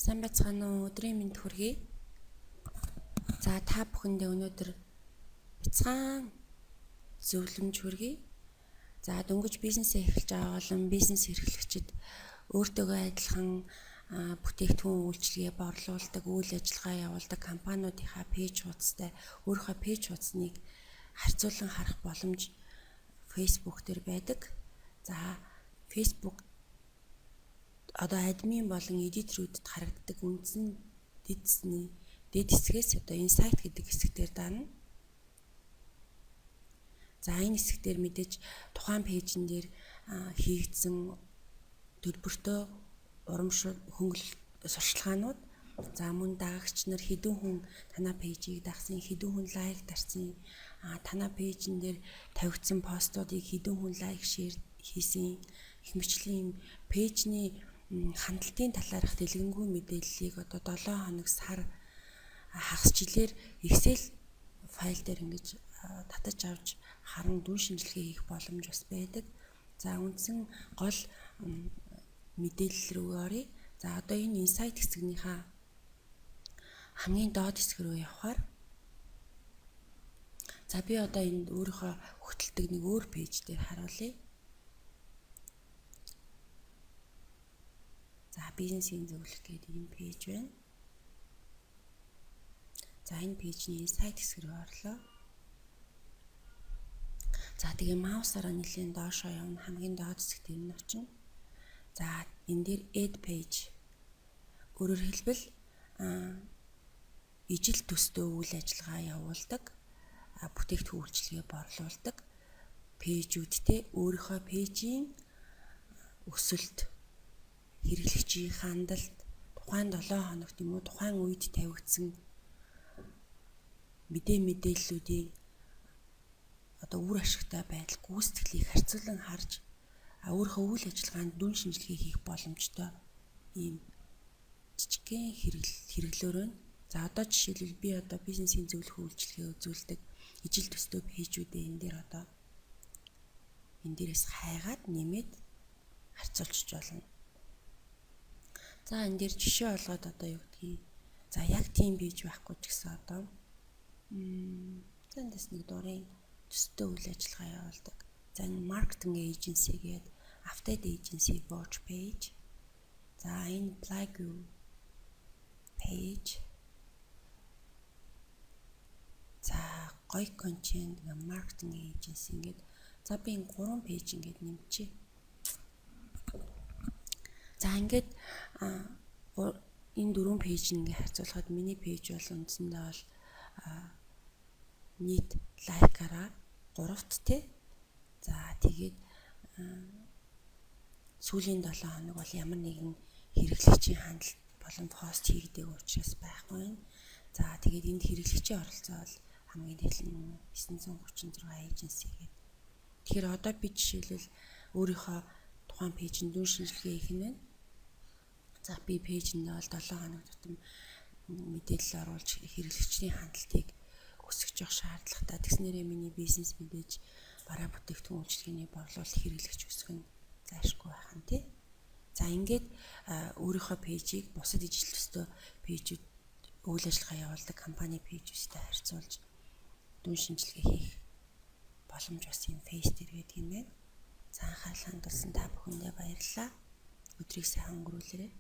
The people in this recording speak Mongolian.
Сайн байцгаана уу? Өдрийн мэнд хүргэе. За та бүхэндээ өнөөдөр бяцхан зөвлөмж хүргэе. За дөнгөж бизнесээ эхэлж байгаа болон бизнес эрхлэгчид өөртөөгөө адилхан бүтээгдэхүүн үйлчилгээ борлуулдаг, үйл ажиллагаа явуулдаг компаниудынхаа пэйж хуудастай өөрийнхөө пэйж хуудасныг харьцуулан харах боломж Facebook дээр байдаг. За Facebook одоо админ болон эдиторүүдэд харагддаг үндсэн дэд хэсгээс одоо инсайт гэдэг хэсгээр даана. За энэ хэсгээр мэдээж тухайн пэйжин дээр хийгдсэн төлбөртөө урамшуул хөнгөлөлт сурчлагаанууд, за мөн дагагч нар хэдэн хүн танаа пэйжийг дагсан, хэдэн хүн лайк дарсан, танаа пэйжин дээр тавигдсан постуудыг хэдэн хүн лайк, шеэр хийсэн, их мэтчлийн пэйжний хандлтын талаарх дэлгэнгүй мэдээллийг одоо 7 хоног сар хагас жилээр Excel файл дээр ингэж татаж авч харан дүн шинжилгээ хийх боломж бас байдаг. За үндсэн гол мэдээлэл рүү оръё. За одоо энэ инсайт хэсгийнхаа хамгийн доод хэсэг рүү явхаар за би одоо энд өөрийнхөө хөтэлдэг нэг өөр пэйж дээр харуулъя. За бизнесийн зөвлөх гэдэг энэ пэйж байна. За энэ пэйжний инсайт хэсэг рүү орлоо. За тэгээ маусаараа нэлийн доошоо явна, хамгийн доод хэсэгт энэ нь очино. За энэ дээр add page өөрөөр хэлбэл ижил төстэй үйл ажиллагаа явуулдаг, бүтээгдэхүүн үйлчилгээ борлуулдаг пэйжүүдтэй өөрийнхөө пэйжийн өсөлт, хэрэглэгчийн хандлт, тухайн 7 хоногт юм уу тухайн үед тавигдсан мэдээллүүдийн одоо үр ашигтай байдал, гүйцэтгэлийг харьцуулан харж өөрийнхөө үйл ажиллагаанд дүн шинжилгээ хийх боломжтой ийм жижигхэн хэрэглөөр байна. За одоо жишээлбэл би одоо бизнесийн зөвлөх үйлчилгээ үзүүлдэг ижил төстэй пэйжүүдээ энэ дээр одоо энэ дээрээс хайгаад нэмээд харьцуулчих болно. За энэ дээр жишээ олгоод одоо юу гэдгийг за яг тийм бийж байхгүй ч гэсэн одоо зэндэс нэг дурын төстэй үйл ажиллагаа явуулдаг. За энэ маркетинг эйженси гэдэг Afted Agency watch page. За энэ Plague page. За гоё контент маркетинг эйженси ингээд за би энэ 3 пэйж ингээд нэмчихье. За ингээд энэ 4 пэйж ингээд харьцуулахад миний пэйж бол үндсэндээ бол нийт лайкаараа 3-т тий. За тэгээд сүүлийн 7 хоног бол ямар нэгэн хэрэглэгчийн хандлт болон пост хийгдэг учраас байхгүй байна. За тэгээд энд хэрэглэгчийн оролцоо бол хамгийн дэлгэн 936 эйженси гэдэг. Тэгэхээр одоо би жишээлбэл өөрийнхөө тухайн пэйжинд дүн шинжилгээ хийх нь байна. За би пэйжиндээ бол 7 хоног тутам мэдээлэл оруулж хэрэглэгчийн хандлтыг өсгөж явах шаардлагатай. Тэгснээрээ миний бизнес мэдээж бараа бүтээгдэхүүн үйлчилгээний борлуулалт хэрэглэгч өсгөх нь зайлшгүй байх нь тий. За ингээд өөрийнхөө пэйжийг бусад ижил төстэй пэйжүүд үйл ажиллагаа явуулдаг компани пэйжүүдтэй харьцуулж дүн шинжилгээ хийх боломж бас юм фейс дээр байдаг юм байна. За анхаарал хандуулсан та бүхэндээ баярлалаа. Өдрийг сайхан өнгөрүүлээрэй.